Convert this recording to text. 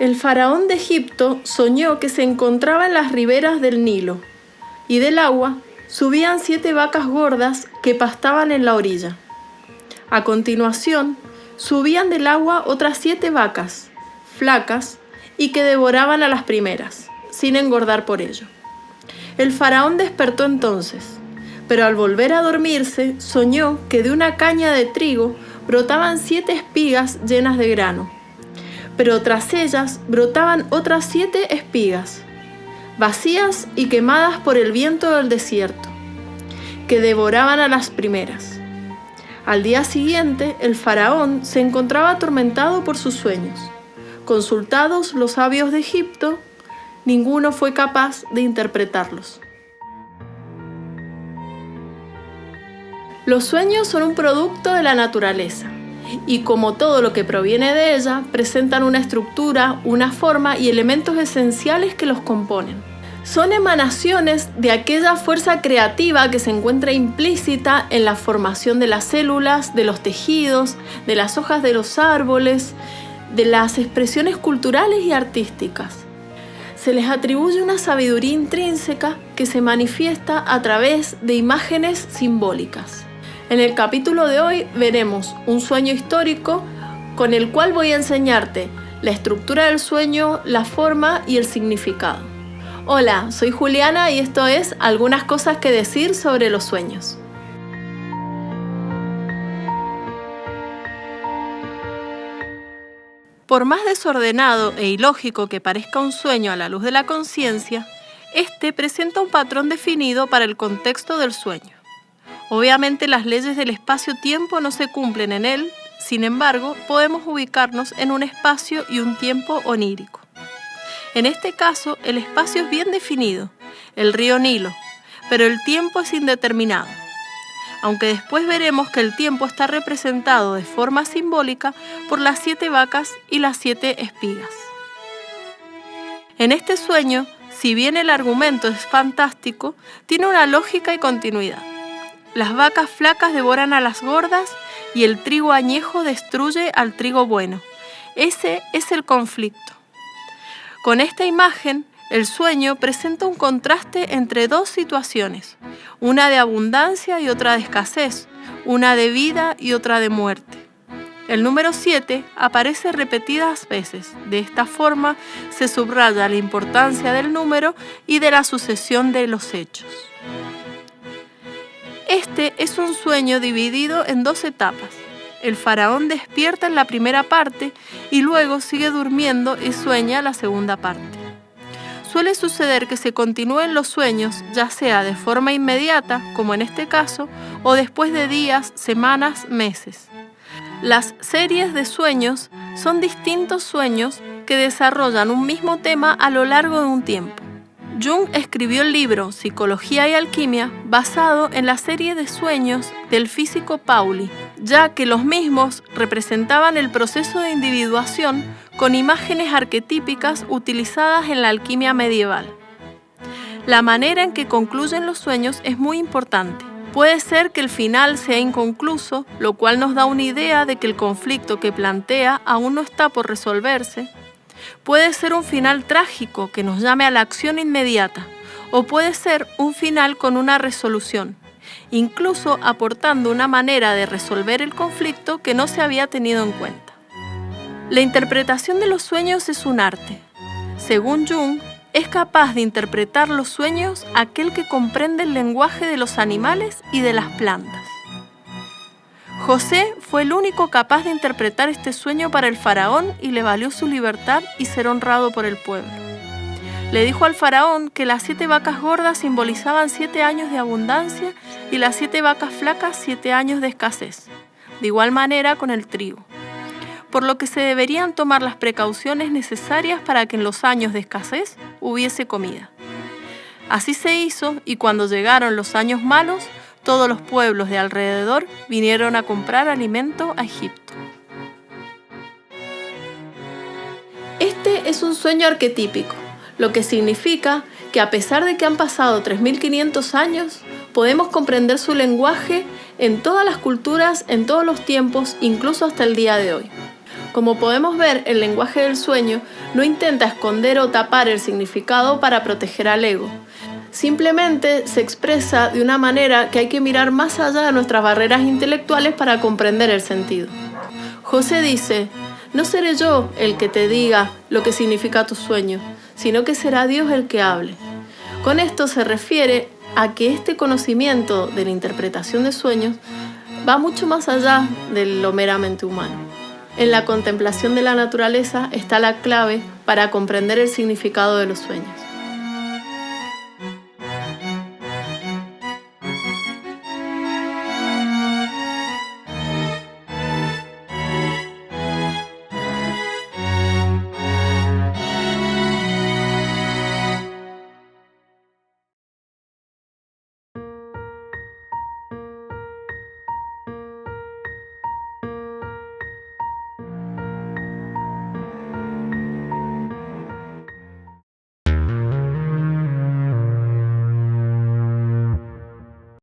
El faraón de Egipto soñó que se encontraba en las riberas del Nilo, y del agua subían 7 vacas gordas que pastaban en la orilla. A continuación, subían del agua otras 7 vacas, flacas, y que devoraban a las primeras, sin engordar por ello. El faraón despertó entonces, pero al volver a dormirse, soñó que de una caña de trigo brotaban 7 espigas llenas de grano, pero tras ellas brotaban otras 7 espigas, vacías y quemadas por el viento del desierto, que devoraban a las primeras. Al día siguiente, el faraón se encontraba atormentado por sus sueños. Consultados los sabios de Egipto, ninguno fue capaz de interpretarlos. Los sueños son un producto de la naturaleza, y como todo lo que proviene de ella, presentan una estructura, una forma y elementos esenciales que los componen. Son emanaciones de aquella fuerza creativa que se encuentra implícita en la formación de las células, de los tejidos, de las hojas de los árboles, de las expresiones culturales y artísticas. Se les atribuye una sabiduría intrínseca que se manifiesta a través de imágenes simbólicas. En el capítulo de hoy veremos un sueño histórico con el cual voy a enseñarte la estructura del sueño, la forma y el significado. Hola, soy Juliana y esto es Algunas cosas que decir sobre los sueños. Por más desordenado e ilógico que parezca un sueño a la luz de la conciencia, este presenta un patrón definido para el contexto del sueño. Obviamente las leyes del espacio-tiempo no se cumplen en él, sin embargo, podemos ubicarnos en un espacio y un tiempo onírico. En este caso, el espacio es bien definido, el río Nilo, pero el tiempo es indeterminado. Aunque después veremos que el tiempo está representado de forma simbólica por las 7 vacas y las 7 espigas. En este sueño, si bien el argumento es fantástico, tiene una lógica y continuidad. Las vacas flacas devoran a las gordas y el trigo añejo destruye al trigo bueno. Ese es el conflicto. Con esta imagen, el sueño presenta un contraste entre 2 situaciones, una de abundancia y otra de escasez, una de vida y otra de muerte. El número 7 aparece repetidas veces. De esta forma se subraya la importancia del número y de la sucesión de los hechos. Este es un sueño dividido en 2 etapas. El faraón despierta en la primera parte y luego sigue durmiendo y sueña la segunda parte. Suele suceder que se continúen los sueños, ya sea de forma inmediata, como en este caso, o después de días, semanas, meses. Las series de sueños son distintos sueños que desarrollan un mismo tema a lo largo de un tiempo. Jung escribió el libro Psicología y Alquimia basado en la serie de sueños del físico Pauli, ya que los mismos representaban el proceso de individuación con imágenes arquetípicas utilizadas en la alquimia medieval. La manera en que concluyen los sueños es muy importante. Puede ser que el final sea inconcluso, lo cual nos da una idea de que el conflicto que plantea aún no está por resolverse. Puede ser un final trágico que nos llame a la acción inmediata, o puede ser un final con una resolución, incluso aportando una manera de resolver el conflicto que no se había tenido en cuenta. La interpretación de los sueños es un arte. Según Jung, es capaz de interpretar los sueños aquel que comprende el lenguaje de los animales y de las plantas. José fue el único capaz de interpretar este sueño para el faraón y le valió su libertad y ser honrado por el pueblo. Le dijo al faraón que las 7 vacas gordas simbolizaban 7 años de abundancia y las 7 vacas flacas 7 años de escasez. De igual manera con el trigo. Por lo que se deberían tomar las precauciones necesarias para que en los años de escasez hubiese comida. Así se hizo y cuando llegaron los años malos, todos los pueblos de alrededor vinieron a comprar alimento a Egipto. Este es un sueño arquetípico, lo que significa que a pesar de que han pasado 3.500 años, podemos comprender su lenguaje en todas las culturas, en todos los tiempos, incluso hasta el día de hoy. Como podemos ver, el lenguaje del sueño no intenta esconder o tapar el significado para proteger al ego. Simplemente se expresa de una manera que hay que mirar más allá de nuestras barreras intelectuales para comprender el sentido. José dice: no seré yo el que te diga lo que significa tu sueño, sino que será Dios el que hable. Con esto se refiere a que este conocimiento de la interpretación de sueños va mucho más allá de lo meramente humano. En la contemplación de la naturaleza está la clave para comprender el significado de los sueños.